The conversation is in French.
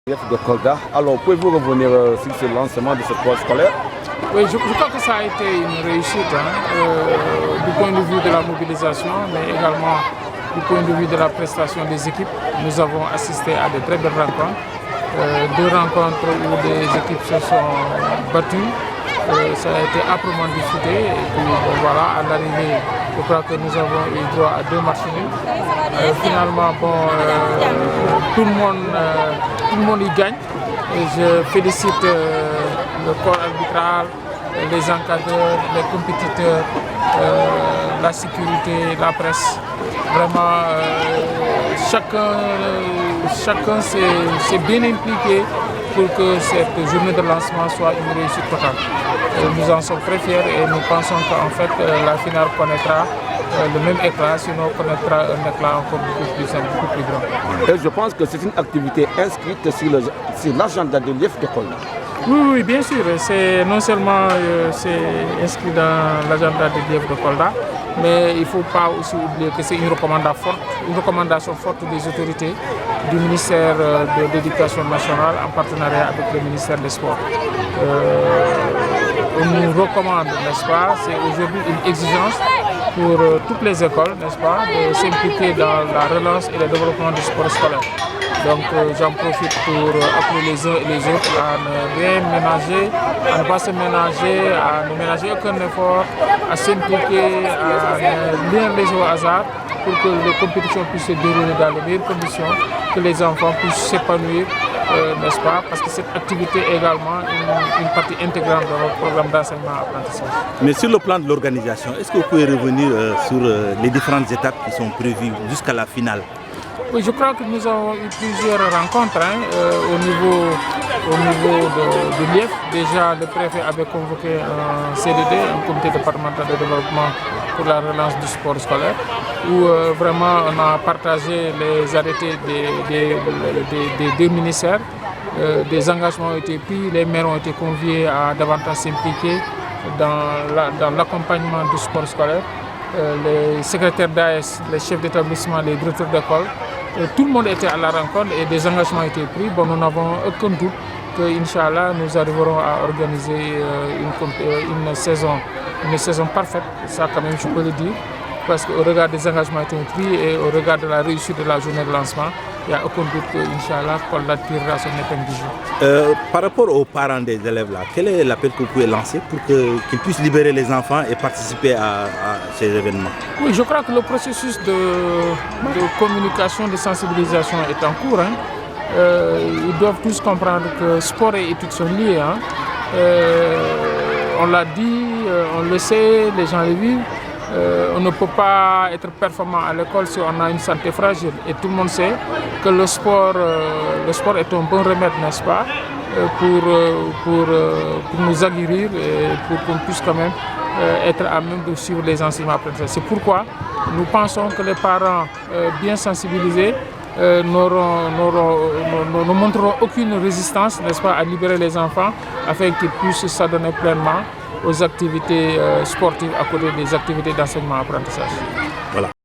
de Kolda. Alors, pouvez-vous revenir sur ce lancement de ce sport scolaire? Oui, je crois que ça a été une réussite du point de vue de la mobilisation, mais également du point de vue de la prestation des équipes. Nous avons assisté à de très belles rencontres, deux rencontres où des équipes se sont battues. Ça a été âprement disputé et puis voilà, à l'arrivée, je crois que nous avons eu droit à 2 matchs nuls. Finalement, tout le monde y gagne. Et je félicite le corps arbitral, les encadreurs, les compétiteurs, la sécurité, la presse. Vraiment, chacun s'est bien impliqué pour que cette journée de lancement soit une réussite totale. Nous en sommes très fiers et nous pensons qu'en fait la finale connaîtra le même éclat, sinon connaîtra un éclat encore beaucoup plus grand. Et je pense que c'est une activité inscrite sur l'agenda de l'IEF de Kolda. Oui, bien sûr. Non seulement c'est inscrit dans l'agenda de l'IEF de Kolda, mais il ne faut pas aussi oublier que c'est une recommandation forte des autorités du ministère de l'Éducation nationale en partenariat avec le ministère des Sports. On nous recommande, n'est-ce pas, c'est aujourd'hui une exigence pour toutes les écoles, n'est-ce pas, de s'impliquer dans la relance et le développement du sport scolaire. Donc j'en profite pour appeler les uns et les autres à ne pas se ménager, à ne ménager aucun effort, à s'impliquer, à ne rien laisser au hasard pour que les compétitions puissent se dérouler dans les meilleures conditions, que les enfants puissent s'épanouir, n'est-ce pas, parce que cette activité est également une partie intégrante de notre programme d'enseignement-apprentissage. Mais sur le plan de l'organisation, est-ce que vous pouvez revenir sur les différentes étapes qui sont prévues jusqu'à la finale? Oui, je crois que nous avons eu plusieurs rencontres au niveau de l'IEF. Déjà, le préfet avait convoqué un CDD, un comité départemental de développement pour la relance du sport scolaire, où vraiment on a partagé les arrêtés des deux ministères. Des engagements ont été pris, les maires ont été conviés à davantage s'impliquer dans l'accompagnement du sport scolaire. Les secrétaires d'AS, les chefs d'établissement, les directeurs d'école, tout le monde était à la rencontre et des engagements ont été pris. Nous n'avons aucun doute que, Inch'Allah, nous arriverons à organiser une saison parfaite. Ça, quand même, je peux le dire. Parce qu'au regard des engagements qui ont été pris et au regard de la réussite de la journée de lancement, il n'y a aucun doute qu'Inch'Allah, Kolda tirera son épingle du jeu. Par rapport aux parents des élèves, quel est l'appel que vous pouvez lancer pour qu'ils puissent libérer les enfants et participer à ces événements? Oui, je crois que le processus de communication, de sensibilisation est en cours. Ils doivent tous comprendre que sport et études sont liés. On l'a dit, on le sait, les gens le vivent. On ne peut pas être performant à l'école si on a une santé fragile. Et tout le monde sait que le sport est un bon remède, n'est-ce pas, pour nous aguerrir et pour qu'on puisse quand même être à même de suivre les enseignements apprentissages. C'est pourquoi nous pensons que les parents bien sensibilisés ne montreront aucune résistance, n'est-ce pas, à libérer les enfants afin qu'ils puissent s'adonner pleinement aux activités sportives à côté des activités d'enseignement-apprentissage. Voilà.